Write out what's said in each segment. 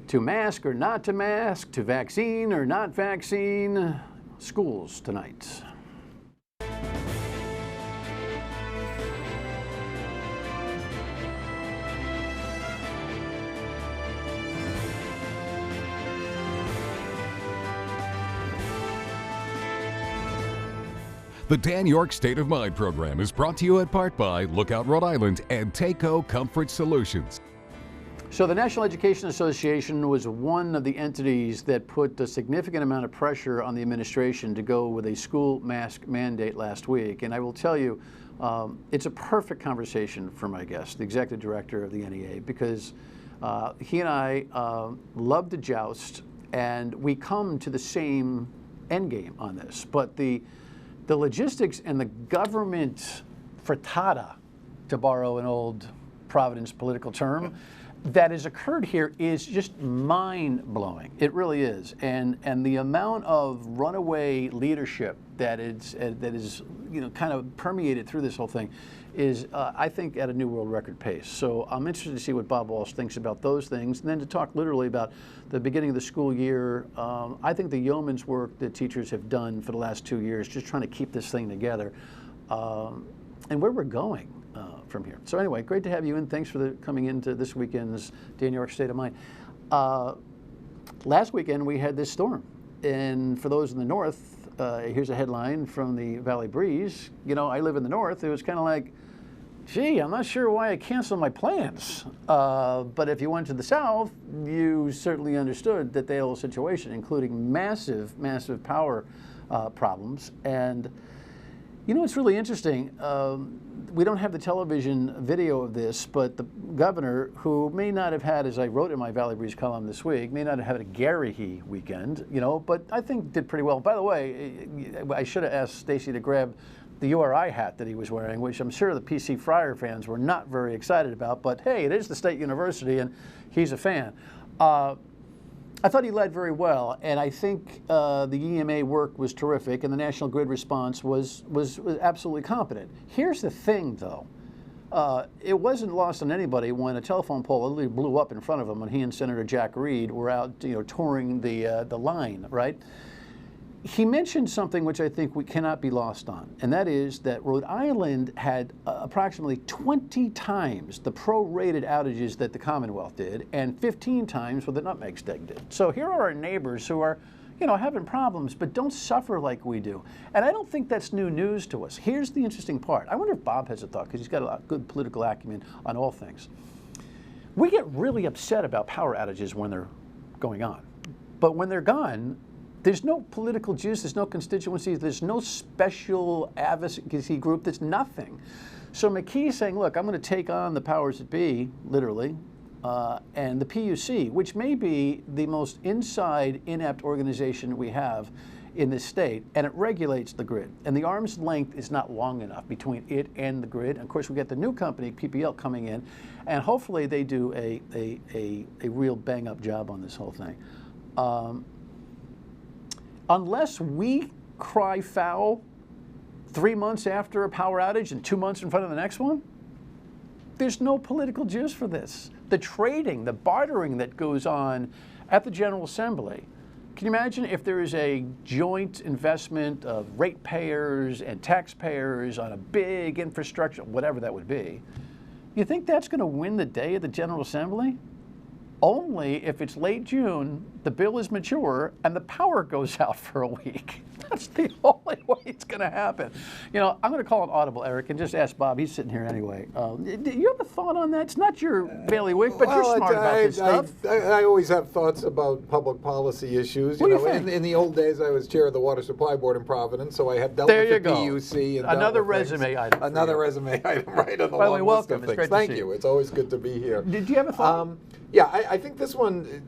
to mask or not to mask, to vaccine or not vaccine, schools tonight. The Dan York State of Mind program is brought to you in part by Lookout Rhode Island and Takeo Comfort Solutions. So the National Education Association was one of the entities that put a significant amount of pressure on the administration to go with a school mask mandate last week. And I will tell you, it's a perfect conversation for my guest, the executive director of the NEA, because he and I love to joust, and we come to the same end game on this. But the logistics and the government frittata, to borrow an old Providence political term, that has occurred here is just mind-blowing. It really is, and the amount of runaway leadership that is kind of permeated through this whole thing is, I think, at a new world record pace. So I'm interested to see what Bob Walsh thinks about those things, and then to talk literally about the beginning of the school year. I think the yeoman's work that teachers have done for the last 2 years, just trying to keep this thing together, and where we're going from here. So anyway, great to have you in. Thanks for coming into this weekend's Dan York State of Mind. Last weekend we had this storm, and for those in the north, here's a headline from the Valley Breeze. You know, I live in the north. It was kind of like, gee, I'm not sure why I canceled my plans. But if you went to the south, you certainly understood that they had a whole situation, including massive, massive power problems. And you know, it's really interesting. We don't have the television video of this, but the governor, who may not have had, as I wrote in my Valley Breeze column this week, may not have had a Gary weekend, you know, but I think did pretty well. By the way, I should have asked Stacy to grab the URI hat that he was wearing, which I'm sure the PC Friar fans were not very excited about, but hey, it is the state university and he's a fan. I thought he led very well, and I think the EMA work was terrific, and the National Grid response was absolutely competent. Here's the thing, though. It wasn't lost on anybody when a telephone pole literally blew up in front of him when he and Senator Jack Reed were out, you know, touring the line, right? He mentioned something which I think we cannot be lost on, and that is that Rhode Island had approximately 20 times the prorated outages that the Commonwealth did, and 15 times what the Nutmeg State did. So here are our neighbors who are, you know, having problems, but don't suffer like we do. And I don't think that's new news to us. Here's the interesting part. I wonder if Bob has a thought, because he's got a lot of good political acumen on all things. We get really upset about power outages when they're going on, but when they're gone, there's no political juice, there's no constituency, there's no special advocacy group, there's nothing. So McKee's saying, look, I'm going to take on the powers that be, literally, and the PUC, which may be the most inside, inept organization we have in this state, and it regulates the grid. And the arm's length is not long enough between it and the grid. And of course, we get the new company, PPL, coming in, and hopefully they do a real bang-up job on this whole thing. Unless we cry foul 3 months after a power outage and 2 months in front of the next one, there's no political juice for this. The trading, the bartering that goes on at the General Assembly. Can you imagine if there is a joint investment of ratepayers and taxpayers on a big infrastructure, whatever that would be? You think that's going to win the day at the General Assembly? Only if it's late June, the bill is mature, and the power goes out for a week. That's the only way it's going to happen. You know, I'm going to call an audible, Eric, and just ask Bob. He's sitting here anyway. Do you have a thought on that? It's not your bailiwick, but you're smart about this stuff. I always have thoughts about public policy issues. What do you think? In the old days, I was chair of the Water Supply Board in Providence, so I have dealt with the PUC. And another resume item. Another resume item, right on the long list of things. By the way, welcome. It's great to see you. Thank you. It's always good to be here. Did you have a thought? Yeah, I think this one,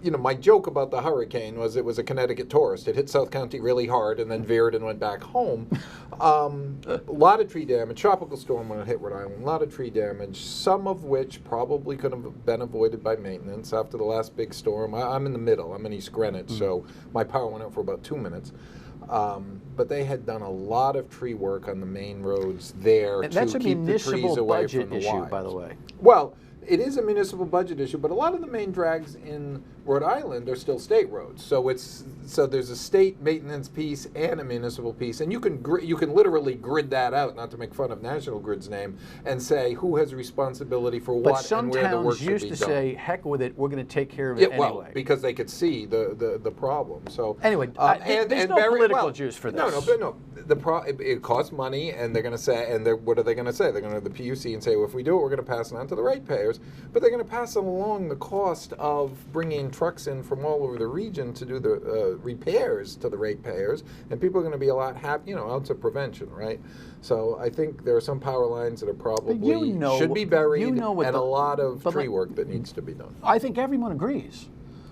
you know, my joke about the hurricane was it was a Connecticut tourist. It hit South County really hard and then veered and went back home. A lot of tree damage, tropical storm when it hit Rhode Island, a lot of tree damage, some of which probably could have been avoided by maintenance after the last big storm. I'm in the middle, I'm in East Greenwich, so my power went out for about 2 minutes. But they had done a lot of tree work on the main roads there to keep the trees away from the budget issue, wilds. by the way. Well, it is a municipal budget issue, but a lot of the main drags in Rhode Island are still state roads. So there's a state maintenance piece and a municipal piece, and you can literally grid that out, not to make fun of National Grid's name, and say who has responsibility for what and where the work should be done. But some towns used to say, "Heck with it, we're going to take care of it anyway." Well, because they could see the problem. So anyway, there's no political juice for this. No. It costs money, and they're going to say, what are they going to say? They're going to the PUC and say, well, if we do it, we're going to pass it on to the ratepayers. But they're going to pass along the cost of bringing trucks in from all over the region to do the repairs to the ratepayers, and people are going to be a lot happy, out to prevention, right? So I think there are some power lines that are probably should be buried, and a lot of tree work that needs to be done. I think everyone agrees.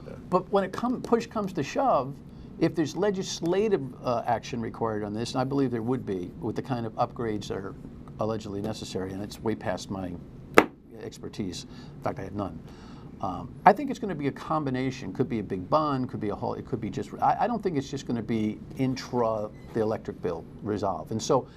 Yeah. But when push comes to shove, if there's legislative action required on this, and I believe there would be with the kind of upgrades that are allegedly necessary, and it's way past my expertise. In fact, I have none. I think it's going to be a combination. Could be a big bond, could be a whole. It could be just. I don't think it's just going to be the electric bill resolve. And so,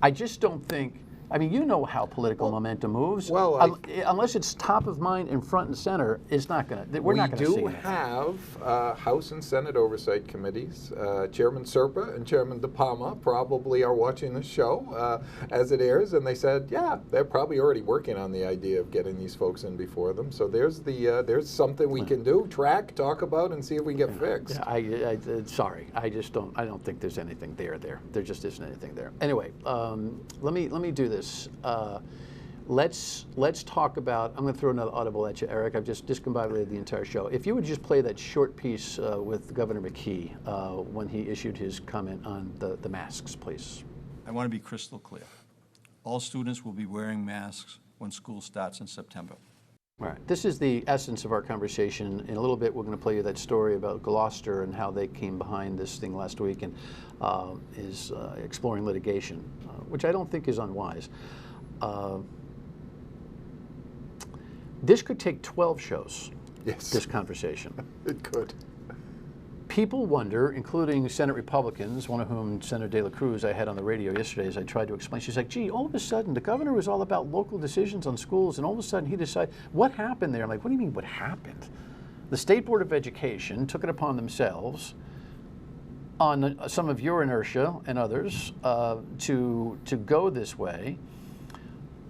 I just don't think. I mean, you know how political momentum moves. Well, unless it's top of mind and front and center, it's not going to. We're not going to see it. We do have House and Senate oversight committees. Chairman Serpa and Chairman DePalma probably are watching this show as it airs, and they said, yeah, they're probably already working on the idea of getting these folks in before them. So there's something we can do, track, talk about, and see if we can get fixed. Yeah, sorry, I just don't. I don't think there's anything there. There just isn't anything there. Anyway, let me do this. Let's talk about. I'm going to throw another audible at you, Eric. I've just discombobulated the entire show. If you would just play that short piece with Governor McKee when he issued his comment on the masks, please. I want to be crystal clear. All students will be wearing masks when school starts in September. All right. This is the essence of our conversation. In a little bit, we're going to play you that story about Gloucester and how they came behind this thing last week and is exploring litigation, which I don't think is unwise. This could take 12 shows, yes. This conversation. It could. People wonder, including Senate Republicans, one of whom, Senator De La Cruz, I had on the radio yesterday as I tried to explain. She's like, gee, all of a sudden, the governor was all about local decisions on schools, and all of a sudden he decided, what happened there? I'm like, what do you mean, what happened? The State Board of Education took it upon themselves, on some of your inertia and others, to go this way.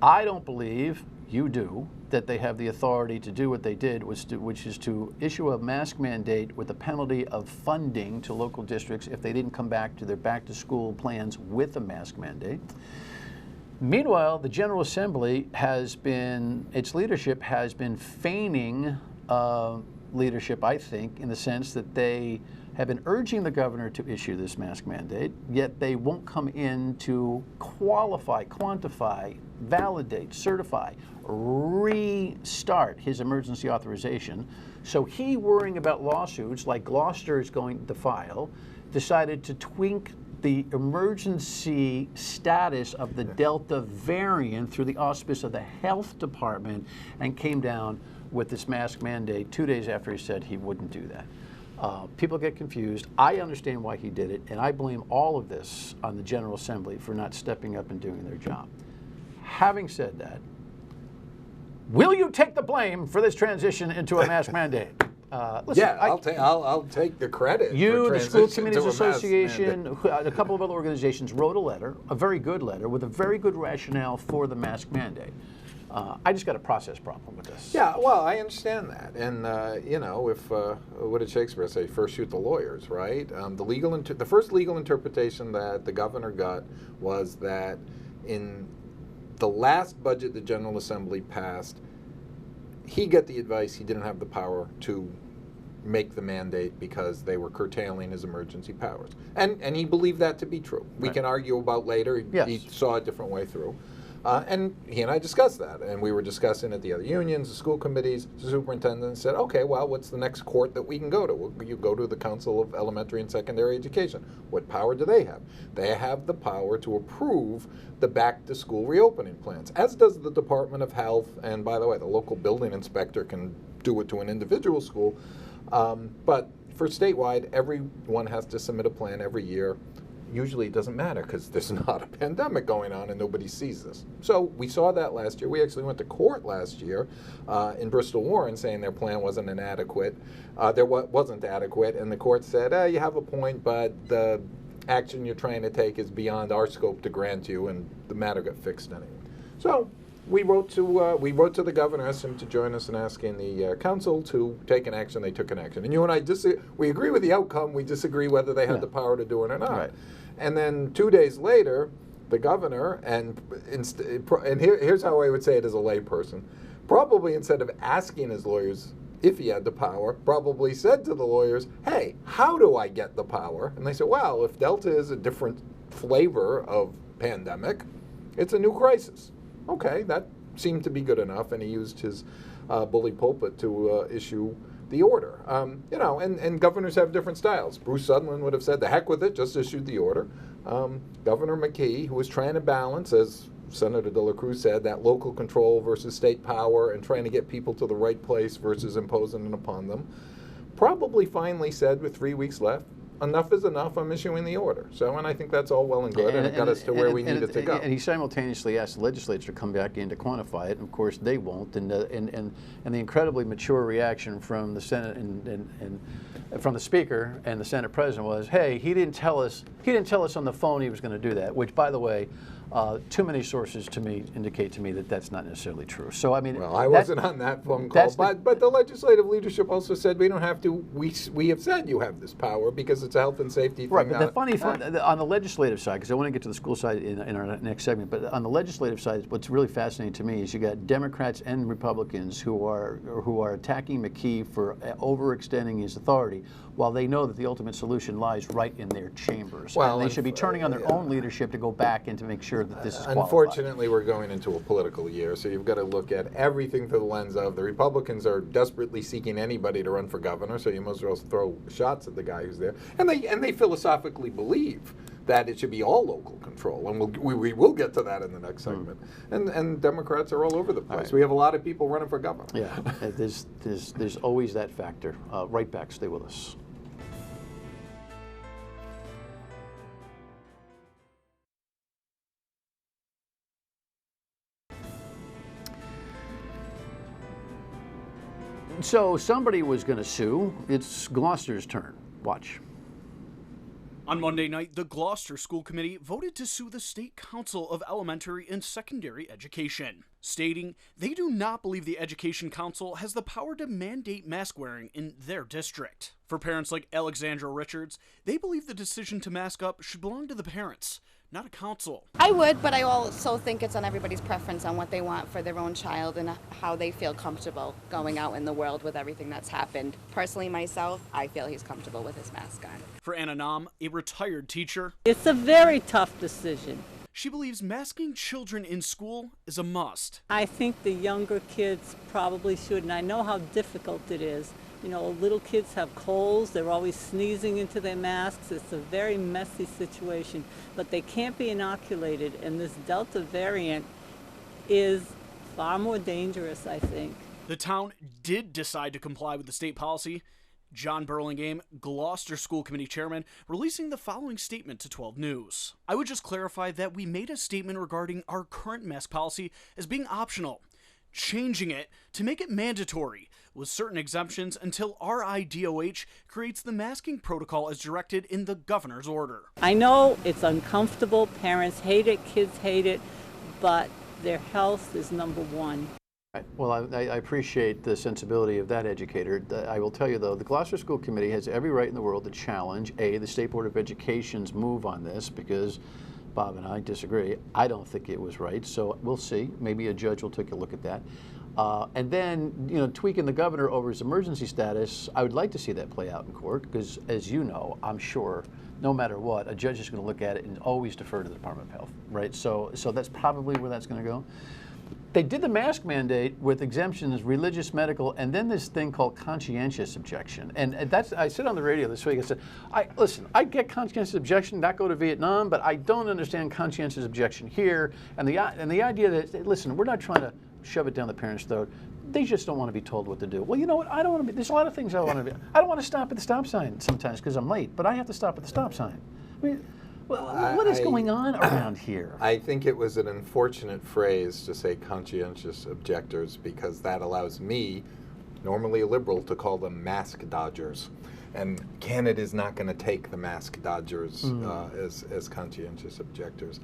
I don't believe, you do, that they have the authority to do what they did, which is to issue a mask mandate with a penalty of funding to local districts if they didn't come back to their back-to-school plans with a mask mandate. Meanwhile, the General Assembly its leadership has been feigning leadership, I think, in the sense that they have been urging the governor to issue this mask mandate, yet they won't come in to qualify, quantify, validate, certify, restart his emergency authorization. So he, worrying about lawsuits like Gloucester is going to file, decided to tweak the emergency status of the Delta variant through the auspice of the health department and came down with this mask mandate 2 days after he said he wouldn't do that. People get confused. I understand why he did it, and I blame all of this on the General Assembly for not stepping up and doing their job. Having said that, will you take the blame for this transition into a mask mandate? Listen, yeah, I'll take the credit. You, the School Committees Association, a couple of other organizations wrote a letter, a very good letter, with a very good rationale for the mask mandate. I just got a process problem with this. Yeah, well, I understand that, and if what did Shakespeare say? First shoot the lawyers, right? The first legal interpretation that the governor got was that in the last budget the General Assembly passed, he got the advice he didn't have the power to make the mandate because they were curtailing his emergency powers, and he believed that to be true. We can argue about later. Yes. He saw a different way through. And he and I discussed that, and we were discussing at the other unions, the school committees. The superintendent said, okay, well, what's the next court that we can go to? Well, you go to the Council of Elementary and Secondary Education. What power do they have? They have the power to approve the back-to-school reopening plans, as does the Department of Health, and by the way, the local building inspector can do it to an individual school. But for statewide, everyone has to submit a plan every year. usually it doesn't matter because there's not a pandemic going on and nobody sees this. So we saw that last year. We actually went to court last year in Bristol Warren saying their plan wasn't inadequate. Wasn't adequate, and the court said, you have a point, but the action you're trying to take is beyond our scope to grant you, and the matter got fixed anyway. So we wrote to the governor, asked him to join us in asking the council to take an action. They took an action, and you and I we agree with the outcome. We disagree whether they had the power to do it or not. Right. And then 2 days later, the governor and here's how I would say it as a layperson, probably instead of asking his lawyers if he had the power, probably said to the lawyers, "Hey, how do I get the power?" And they said, "Well, if Delta is a different flavor of pandemic, it's a new crisis." Okay, that seemed to be good enough, and he used his bully pulpit to issue the order. And governors have different styles. Bruce Sutherland would have said, "The heck with it, just issued the order." Governor McKee, who was trying to balance, as Senator De La Cruz said, that local control versus state power and trying to get people to the right place versus imposing it upon them, probably finally said with 3 weeks left, enough is enough, I'm issuing the order. So, and I think that's all well and good, and it got us to where we needed to go. And he simultaneously asked the legislature to come back in to quantify it, and of course they won't. And the incredibly mature reaction from the Senate and from the Speaker and the Senate President was, "Hey, he didn't tell us on the phone he was going to do that." Which, by the way, too many sources to me indicate to me that that's not necessarily true. So I mean, well, I wasn't on that phone call, but the legislative leadership also said we don't have to. We have said you have this power because it's a health and safety thing. Right, but the funny thing on the legislative side, because I want to get to the school side in our next segment, but on the legislative side, what's really fascinating to me is you got Democrats and Republicans who are attacking McKee for overextending his authority, while they know that the ultimate solution lies right in their chambers. Well, and they should be turning on their own leadership to go back and to make sure that this is qualified. Unfortunately, we're going into a political year, so you've got to look at everything through the lens of the Republicans are desperately seeking anybody to run for governor, so you must as well throw shots at the guy who's there. And they philosophically believe that it should be all local control, and we will get to that in the next segment. And Democrats are all over the place. Right. We have a lot of people running for governor. Yeah, there's always that factor. Right back, stay with us. So somebody was going to sue. It's Gloucester's turn. Watch. On Monday night, the Gloucester School Committee voted to sue the State Council of Elementary and Secondary Education, stating they do not believe the Education Council has the power to mandate mask wearing in their district. For parents like Alexandra Richards, they believe the decision to mask up should belong to the parents, not a council. I would, but I also think it's on everybody's preference on what they want for their own child and how they feel comfortable going out in the world with everything that's happened. Personally, myself, I feel he's comfortable with his mask on. For Anna Nam, a retired teacher, it's a very tough decision. She believes masking children in school is a must. I think the younger kids probably should, and I know how difficult it is. You know, little kids have colds, they're always sneezing into their masks. It's a very messy situation, but they can't be inoculated, and this Delta variant is far more dangerous, I think. The town did decide to comply with the state policy. John Burlingame, Gloucester School Committee Chairman, releasing the following statement to 12 News. I would just clarify that we made a statement regarding our current mask policy as being optional, changing it to make it mandatory with certain exemptions until RIDOH creates the masking protocol as directed in the governor's order. I know it's uncomfortable, parents hate it, kids hate it, but their health is number one. Well, I appreciate the sensibility of that educator. I will tell you, though, the Gloucester School Committee has every right in the world to challenge, the State Board of Education's move on this, because Bob and I disagree. I don't think it was right, so we'll see. Maybe a judge will take a look at that. And then, you know, tweaking the governor over his emergency status, I would like to see that play out in court, because as you know, I'm sure, no matter what, a judge is going to look at it and always defer to the Department of Health, right? So that's probably where that's going to go. They did the mask mandate with exemptions, religious, medical, and then this thing called conscientious objection. And that's, I said on the radio this week, I said, listen, I get conscientious objection, not go to Vietnam, but I don't understand conscientious objection here. And the idea that, listen, we're not trying to shove it down the parents' throat. They just don't want to be told what to do. Well, you know what? I don't want to be, there's a lot of things I want to be. I don't want to stop at the stop sign sometimes because I'm late, but I have to stop at the stop sign. I mean, What is going on around here? I think it was an unfortunate phrase to say conscientious objectors, because that allows me, normally a liberal, to call them mask dodgers. And Canada's not going to take the mask dodgers as conscientious objectors.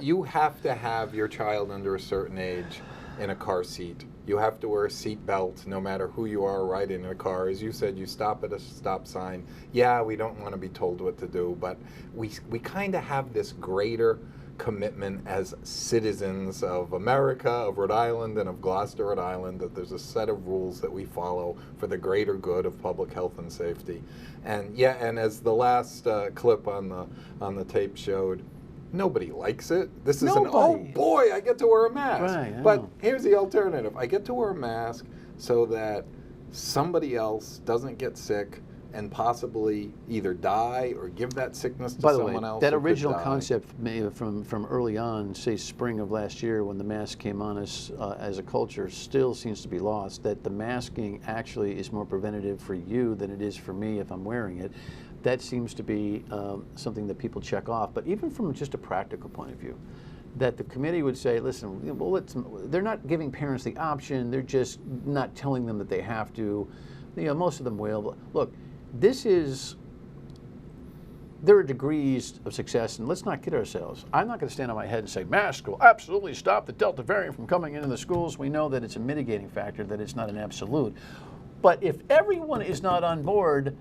You have to have your child under a certain age in a car seat. You have to wear a seat belt no matter who you are riding in a car. As you said, you stop at a stop sign. Yeah, we don't want to be told what to do, but we kind of have this greater commitment as citizens of America, of Rhode Island, and of Gloucester, Rhode Island, that there's a set of rules that we follow for the greater good of public health and safety. And yeah, and as the last clip on the tape showed, nobody likes it. This is oh boy, I get to wear a mask. Right, but here's the alternative. I get to wear a mask so that somebody else doesn't get sick and possibly either die or give that sickness to someone else. That original concept from early on, say spring of last year, when the mask came on us as a culture, still seems to be lost, that the masking actually is more preventative for you than it is for me if I'm wearing it. That seems to be something that people check off. But even from just a practical point of view, that the committee would say, listen, well, they're not giving parents the option, they're just not telling them that they have to. You know, most of them will. Look, there are degrees of success, and let's not kid ourselves. I'm not going to stand on my head and say masks will absolutely stop the Delta variant from coming into the schools. We know that it's a mitigating factor, that it's not an absolute. But if everyone is not on board,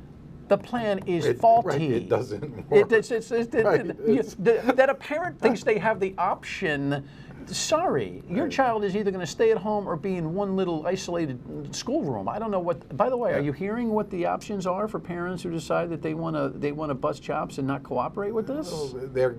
the plan is faulty. Right, it doesn't work. That a parent thinks they have the option. Sorry, your child is either going to stay at home or be in one little isolated schoolroom. I don't know what. By the way, are you hearing what the options are for parents who decide that they want to bust chops and not cooperate with this? Well, their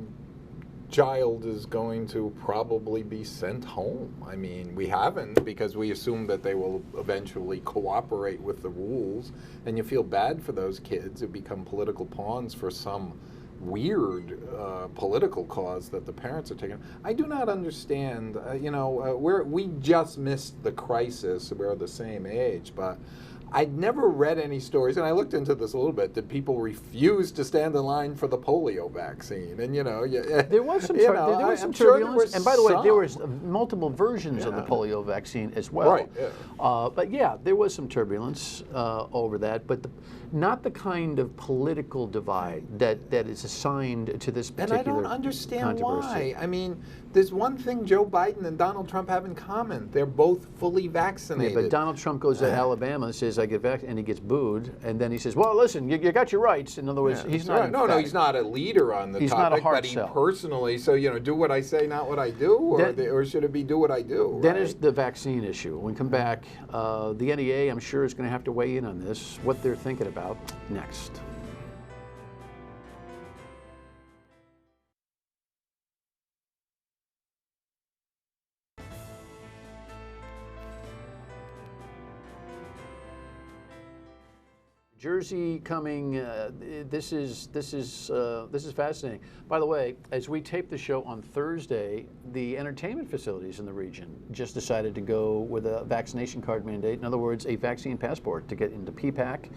child is going to probably be sent home. I mean, we haven't, because we assume that they will eventually cooperate with the rules, and you feel bad for those kids who become political pawns for some weird political cause that the parents are taking. I do not understand. We just missed the crisis. We're the same age, but I'd never read any stories, and I looked into this a little bit. Did people refuse to stand in line for the polio vaccine? And there was some turbulence. And by the way, there was multiple versions of the polio vaccine as well. Right. Yeah. But yeah, there was some turbulence over that, but not the kind of political divide that is assigned to this particular And I don't understand controversy. why. I mean, there's one thing Joe Biden and Donald Trump have in common. They're both fully vaccinated. Yeah, but Donald Trump goes to Alabama and says, I get vaccinated, and he gets booed. And then he says, well, listen, you got your rights. In other words, he's not. Right. No, he's not a leader on the topic, not a hard but he sell. Personally, so, do what I say, not what I do? Or should it be do what I do? Then is the vaccine issue. When we come back, the NEA, I'm sure, is going to have to weigh in on this, what they're thinking about next. Jersey coming. This is fascinating. By the way, as we tape the show on Thursday, the entertainment facilities in the region just decided to go with a vaccination card mandate. In other words, a vaccine passport to get into PPAC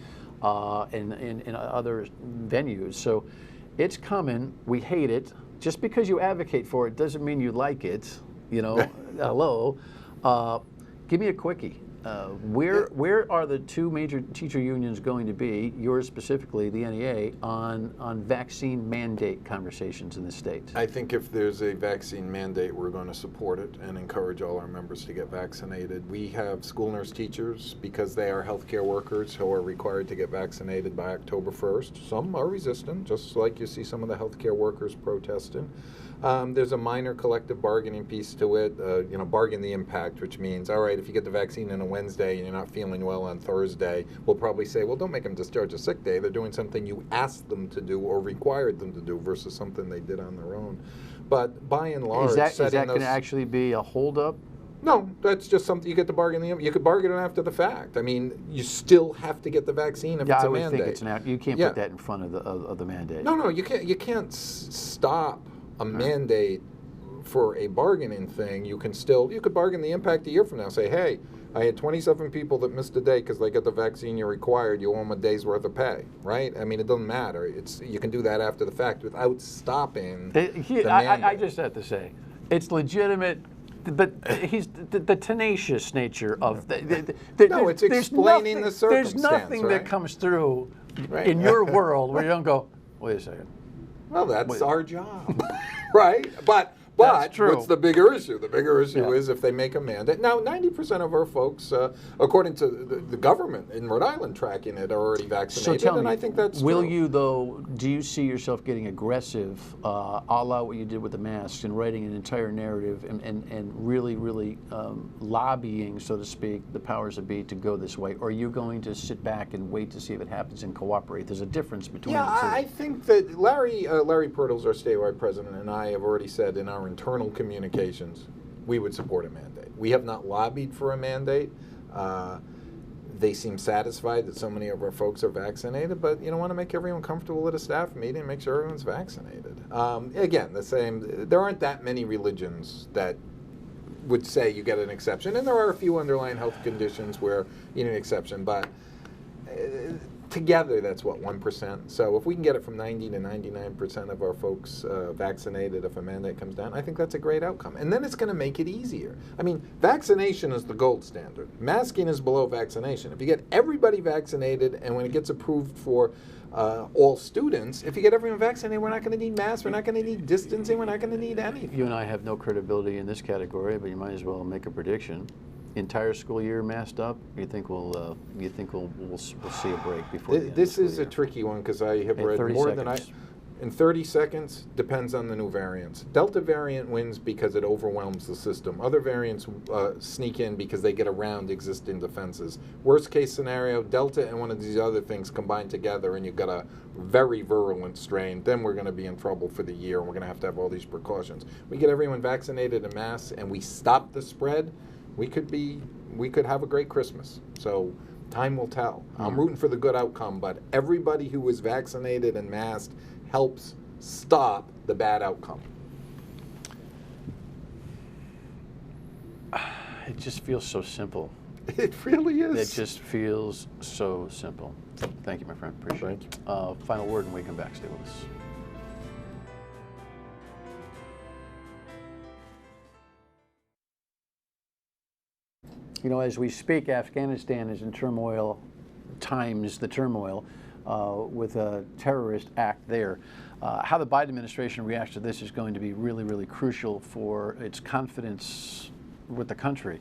and in other venues. So it's coming. We hate it. Just because you advocate for it doesn't mean you like it. Hello. Give me a quickie. Where are the two major teacher unions going to be, yours specifically, the NEA, on vaccine mandate conversations in the state? I think if there's a vaccine mandate, we're going to support it and encourage all our members to get vaccinated. We have school nurse teachers, because they are healthcare workers, who are required to get vaccinated by October 1st. Some are resistant, just like you see some of the healthcare workers protesting. There's a minor collective bargaining piece to it, bargain the impact, which means, all right, if you get the vaccine on a Wednesday and you're not feeling well on Thursday, we'll probably say, well, don't make them discharge a sick day. They're doing something you asked them to do or required them to do versus something they did on their own. But by and large, is that going to actually be a holdup? No, that's just something you get to bargain. You could bargain it after the fact. I mean, you still have to get the vaccine if it's a mandate. I would think it's you can't put that in front of the mandate. No, you can't. You can't stop a mandate for a bargaining thing. You could bargain the impact a year from now. Say, hey, I had 27 people that missed a day because they got the vaccine you're required. You owe them a day's worth of pay, right? I mean, it doesn't matter. You can do that after the fact without stopping the mandate. I just have to say, it's legitimate. But he's the tenacious nature of no, it's explaining the circumstance. There's nothing that comes through in your world where you don't go, wait a second. Well, that's our job, right? But That's true. what's the bigger issue? The bigger issue is if they make a mandate. Now, 90% of our folks, according to the government in Rhode Island tracking it, are already vaccinated, so tell me, I think that's will true. you, though, do you see yourself getting aggressive, a la what you did with the masks, and writing an entire narrative and really, really lobbying, so to speak, the powers that be to go this way? Or are you going to sit back and wait to see if it happens and cooperate? There's a difference between the two. I think that Larry Pirtles, our statewide president, and I have already said in our internal communications we would support a mandate. We have not lobbied for a mandate. They seem satisfied that so many of our folks are vaccinated, but want to make everyone comfortable at a staff meeting and make sure everyone's vaccinated. Again, the same. There aren't that many religions that would say you get an exception, and there are a few underlying health conditions where you need an exception, but together, that's what, 1%. So if we can get it from 90 to 99% of our folks vaccinated if a mandate comes down, I think that's a great outcome. And then it's going to make it easier. I mean, vaccination is the gold standard. Masking is below vaccination. If you get everybody vaccinated, and when it gets approved for all students, if you get everyone vaccinated, we're not going to need masks, we're not going to need distancing, we're not going to need anything. You and I have no credibility in this category, but you might as well make a prediction. Entire school year masked up? You think we'll see a break before the end This of the is school a tricky one because I have read 30 more seconds. than in 30 seconds, depends on the new variants. Delta variant wins because it overwhelms the system. Other variants sneak in because they get around existing defenses. Worst case scenario, Delta and one of these other things combine together and you've got a very virulent strain. Then we're going to be in trouble for the year and we're going to have all these precautions. We get everyone vaccinated en masse and we stop the spread, we could have a great Christmas. So time will tell. I'm rooting for the good outcome, but everybody who is vaccinated and masked helps stop the bad outcome. It just feels so simple. It really is. It just feels so simple. Thank you, my friend. Appreciate it. Final word, and we come back. Stay with us. As we speak, Afghanistan is in turmoil times the turmoil with a terrorist act there. How the Biden administration reacts to this is going to be really, really crucial for its confidence with the country.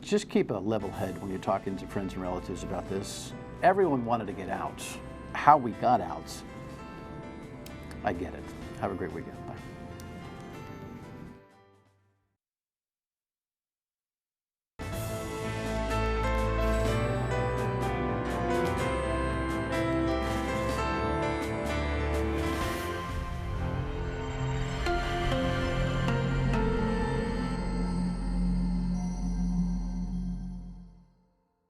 Just keep a level head when you're talking to friends and relatives about this. Everyone wanted to get out. How we got out, I get it. Have a great weekend.